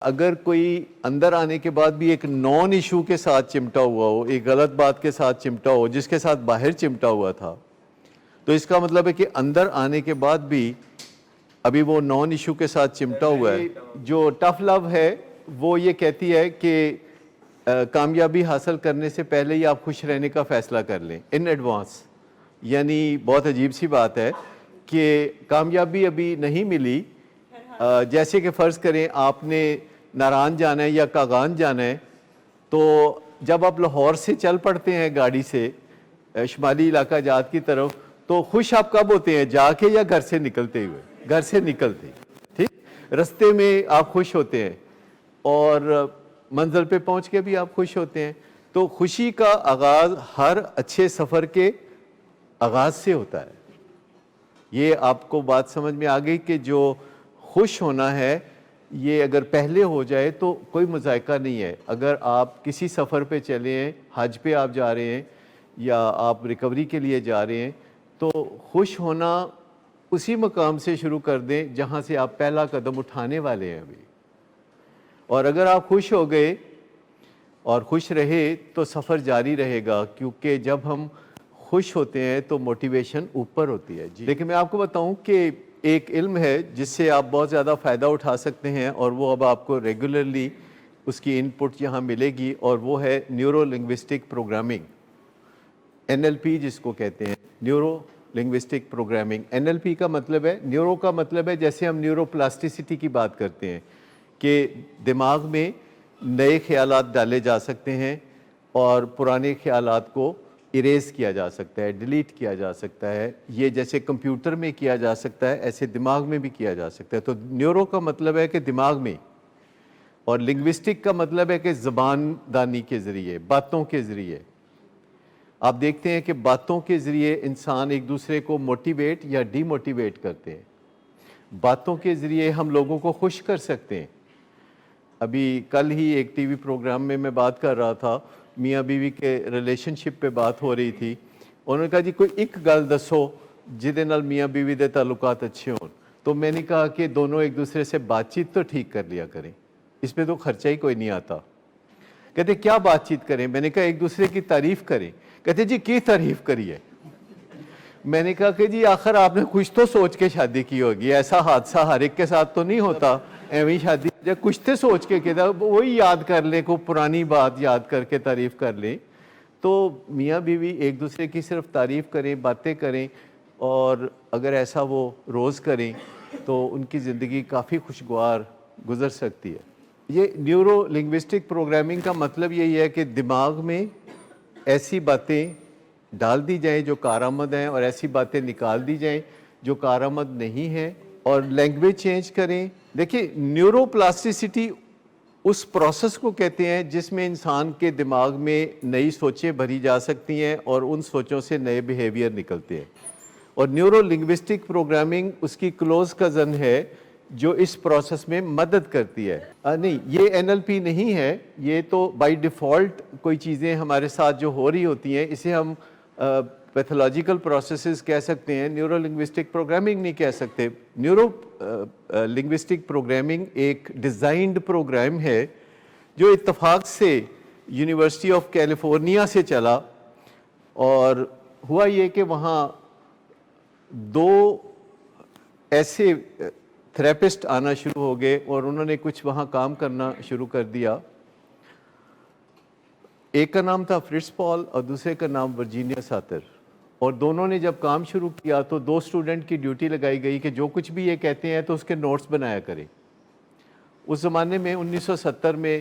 اگر کوئی اندر آنے کے بعد بھی ایک نان ایشو کے ساتھ چمٹا ہوا ہو، ایک غلط بات کے ساتھ چمٹا ہو جس کے ساتھ باہر چمٹا ہوا تھا، تو اس کا مطلب ہے کہ اندر آنے کے بعد بھی ابھی وہ نان ایشو کے ساتھ چمٹا ہوا ہے۔ جو ٹف لو ہے وہ یہ کہتی ہے کہ کامیابی حاصل کرنے سے پہلے ہی آپ خوش رہنے کا فیصلہ کر لیں ان ایڈوانس۔ یعنی بہت عجیب سی بات ہے کہ کامیابی ابھی نہیں ملی، جیسے کہ فرض کریں آپ نے ناران جانا ہے یا کاغان جانا ہے، تو جب آپ لاہور سے چل پڑتے ہیں گاڑی سے شمالی علاقہ جات کی طرف، تو خوش آپ کب ہوتے ہیں؟ جا کے یا گھر سے نکلتے ہوئے؟ گھر سے نکلتے، ٹھیک؟ رستے میں آپ خوش ہوتے ہیں اور منزل پہ پہنچ کے بھی آپ خوش ہوتے ہیں۔ تو خوشی کا آغاز ہر اچھے سفر کے آغاز سے ہوتا ہے۔ یہ آپ کو بات سمجھ میں آ گئی کہ جو خوش ہونا ہے یہ اگر پہلے ہو جائے تو کوئی مذائقہ نہیں ہے۔ اگر آپ کسی سفر پہ چلے ہیں، حج پہ آپ جا رہے ہیں یا آپ ریکوری کے لیے جا رہے ہیں، تو خوش ہونا اسی مقام سے شروع کر دیں جہاں سے آپ پہلا قدم اٹھانے والے ہیں ابھی۔ اور اگر آپ خوش ہو گئے اور خوش رہے تو سفر جاری رہے گا، کیونکہ جب ہم خوش ہوتے ہیں تو موٹیویشن اوپر ہوتی ہے۔ لیکن میں آپ کو بتاؤں کہ ایک علم ہے جس سے آپ بہت زیادہ فائدہ اٹھا سکتے ہیں، اور وہ اب آپ کو ریگولرلی اس کی ان پٹ یہاں ملے گی، اور وہ ہے نیورو لنگوسٹک پروگرامنگ، NLP جس کو کہتے ہیں، نیورو لنگوسٹک پروگرامنگ۔ NLP کا مطلب ہے، نیورو کا مطلب ہے جیسے ہم نیورو پلاسٹیسٹی کی بات کرتے ہیں کہ دماغ میں نئے خیالات ڈالے جا سکتے ہیں اور پرانے خیالات کو اریز کیا جا سکتا ہے، ڈیلیٹ کیا جا سکتا ہے۔ یہ جیسے کمپیوٹر میں کیا جا سکتا ہے ایسے دماغ میں بھی کیا جا سکتا ہے۔ تو نیورو کا مطلب ہے کہ دماغ میں، اور لنگوسٹک کا مطلب ہے کہ زبان دانی کے ذریعے، باتوں کے ذریعے۔ آپ دیکھتے ہیں کہ باتوں کے ذریعے انسان ایک دوسرے کو موٹیویٹ یا ڈی موٹیویٹ کرتے ہیں۔ باتوں کے ذریعے ہم لوگوں کو خوش کر سکتے ہیں۔ ابھی کل ہی ایک ٹی وی پروگرام میں میں بات کر رہا تھا، میاں بیوی کے ریلیشن شپ پہ بات ہو رہی تھی۔ انہوں نے کہا جی کوئی ایک گل دسو جہدے نال میاں بیوی دے تعلقات اچھے ہون۔ تو میں نے کہا کہ دونوں ایک دوسرے سے بات چیت تو ٹھیک کر لیا کریں، اس پہ تو خرچہ ہی کوئی نہیں آتا۔ کہتے کیا بات چیت کریں؟ میں نے کہا ایک دوسرے کی تعریف کریں۔ کہتے جی کی تعریف کریے؟ میں نے کہا کہ جی آخر آپ نے کچھ تو سوچ کے شادی کی ہوگی، ایسا حادثہ ہر ایک کے ساتھ تو نہیں ہوتا ایویں شادی، جب کچھ تو سوچ کے کہتا وہی یاد کر لیں، کوئی پرانی بات یاد کر کے تعریف کر لیں۔ تو میاں بیوی ایک دوسرے کی صرف تعریف کریں، باتیں کریں، اور اگر ایسا وہ روز کریں تو ان کی زندگی کافی خوشگوار گزر سکتی ہے۔ یہ نیورو لنگوسٹک پروگرامنگ کا مطلب یہی ہے کہ دماغ میں ایسی باتیں ڈال دی جائیں جو کارآمد ہیں، اور ایسی باتیں نکال دی جائیں جو کارآمد نہیں ہیں، اور لینگویج چینج کریں۔ دیکھیں نیورو پلاسٹیسٹی اس پروسیس کو کہتے ہیں جس میں انسان کے دماغ میں نئی سوچیں بھری جا سکتی ہیں اور ان سوچوں سے نئے بیہیویئر نکلتے ہیں، اور نیورو لنگوسٹک پروگرامنگ اس کی کلوز کزن ہے جو اس پروسیس میں مدد کرتی ہے۔ نہیں، یہ NLP نہیں ہے، یہ تو بائی ڈیفالٹ کوئی چیزیں ہمارے ساتھ جو ہو رہی ہوتی ہیں اسے ہم پیتھولوجیکل پروسیسز کہہ سکتے ہیں، نیورو لنگوسٹک پروگرامنگ نہیں کہہ سکتے۔ نیورو لنگوسٹک پروگرامنگ ایک ڈیزائنڈ پروگرام ہے جو اتفاق سے یونیورسٹی آف کیلیفورنیا سے چلا، اور ہوا یہ کہ وہاں دو ایسے تھراپسٹ آنا شروع ہو گئے اور انہوں نے کچھ وہاں کام کرنا شروع کر دیا۔ ایک کا نام تھا فرٹز پال اور دوسرے کا نام ورجینیا ساتر، اور دونوں نے جب کام شروع کیا تو دو اسٹوڈنٹ کی ڈیوٹی لگائی گئی کہ جو کچھ بھی یہ کہتے ہیں تو اس کے نوٹس بنایا کریں۔ اس زمانے میں 1970 میں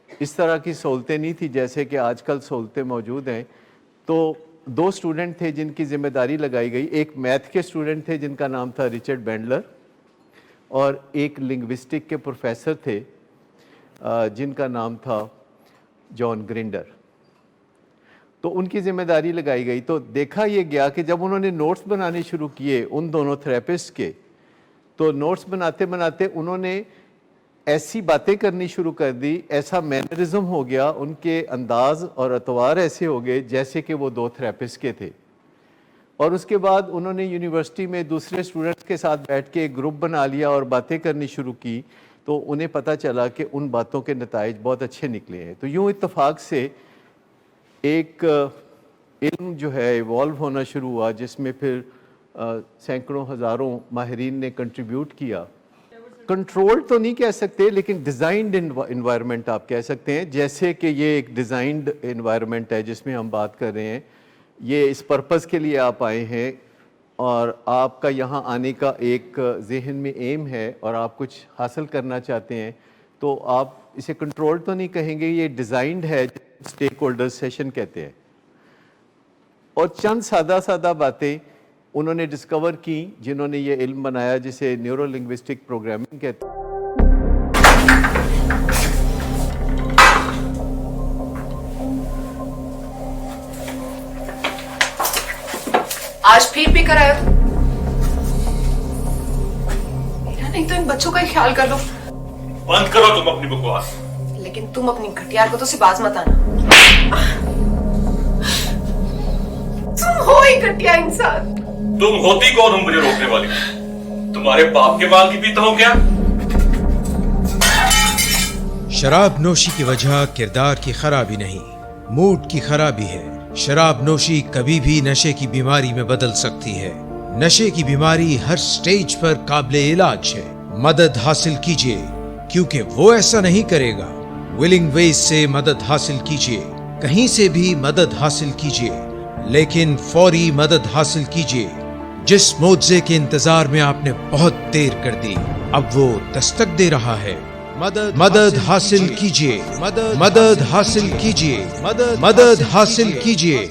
اس طرح کی سہولتیں نہیں تھی جیسے کہ آج کل سہولتیں موجود ہیں۔ تو دو اسٹوڈنٹ تھے جن کی ذمہ داری لگائی گئی، ایک میتھ کے اسٹوڈنٹ تھے جن کا نام تھا رچرڈ بینڈلر، اور ایک لنگوسٹک کے پروفیسر تھے جن کا نام تھا جان گرینڈر۔ تو ان کی ذمہ داری لگائی گئی، تو دیکھا یہ گیا کہ جب انہوں نے نوٹس بنانے شروع کیے ان دونوں تھراپسٹ کے، تو نوٹس بناتے بناتے انہوں نے ایسی باتیں کرنی شروع کر دی، ایسا مینرزم ہو گیا، ان کے انداز اور اطوار ایسے ہو گئے جیسے کہ وہ دو تھراپسٹ کے تھے۔ اور اس کے بعد انہوں نے یونیورسٹی میں دوسرے اسٹوڈنٹس کے ساتھ بیٹھ کے ایک گروپ بنا لیا اور باتیں کرنی شروع کی۔ تو انہیں پتہ چلا کہ ان باتوں کے نتائج بہت اچھے نکلے ہیں. تو یوں اتفاق سے ایک علم جو ہے ایوالو ہونا شروع ہوا جس میں پھر سینکڑوں ہزاروں ماہرین نے کنٹریبیوٹ کیا. کنٹرول تو نہیں کہہ سکتے لیکن ڈیزائنڈ انوائرمنٹ آپ کہہ سکتے ہیں, جیسے کہ یہ ایک ڈیزائنڈ انوائرمنٹ ہے جس میں ہم بات کر رہے ہیں. یہ اس پرپز کے لیے آپ آئے ہیں اور آپ کا یہاں آنے کا ایک ذہن میں ایم ہے اور آپ کچھ حاصل کرنا چاہتے ہیں, تو آپ اسے کنٹرول تو نہیں کہیں گے, یہ ڈیزائنڈ ہے, اسٹیک ہولڈر سیشن کہتے ہیں. اور چند سادہ باتیں انہوں نے ڈسکور کی جنہوں نے یہ علم بنایا جسے نیورو لنگوسٹک پروگرامنگ کہتے ہیں. آج پھر بھی کرایا تو میرا نہیں تو ان بچوں کا ہی خیال کر لو. بند کرو تم اپنی بکواس. لیکن تم اپنی گھٹیا کو تو سے باز مت آنا. تم ہو ہی گھٹیا انسان. تم ہوتی کون ہو مجھے روکنے والی؟ تمہارے باپ کے مال کی پیتا ہوں کیا؟ شراب نوشی کی وجہ کردار کی خرابی نہیں، موڈ کی خرابی ہے. شراب نوشی کبھی بھی نشے کی بیماری میں بدل سکتی ہے. نشے کی بیماری ہر سٹیج پر قابل علاج ہے. مدد حاصل کیجیے کیونکہ وہ ایسا نہیں کرے گا. ولنگ ویز سے مدد حاصل کیجیے، کہیں سے بھی مدد حاصل کیجیے، لیکن فوری مدد حاصل کیجیے. جس معجزے کے انتظار میں آپ نے بہت دیر کر دی اب وہ دستک دے رہا ہے. مدد حاصل کیجیے، مدد حاصل کیجیے، مدد حاصل کیجیے.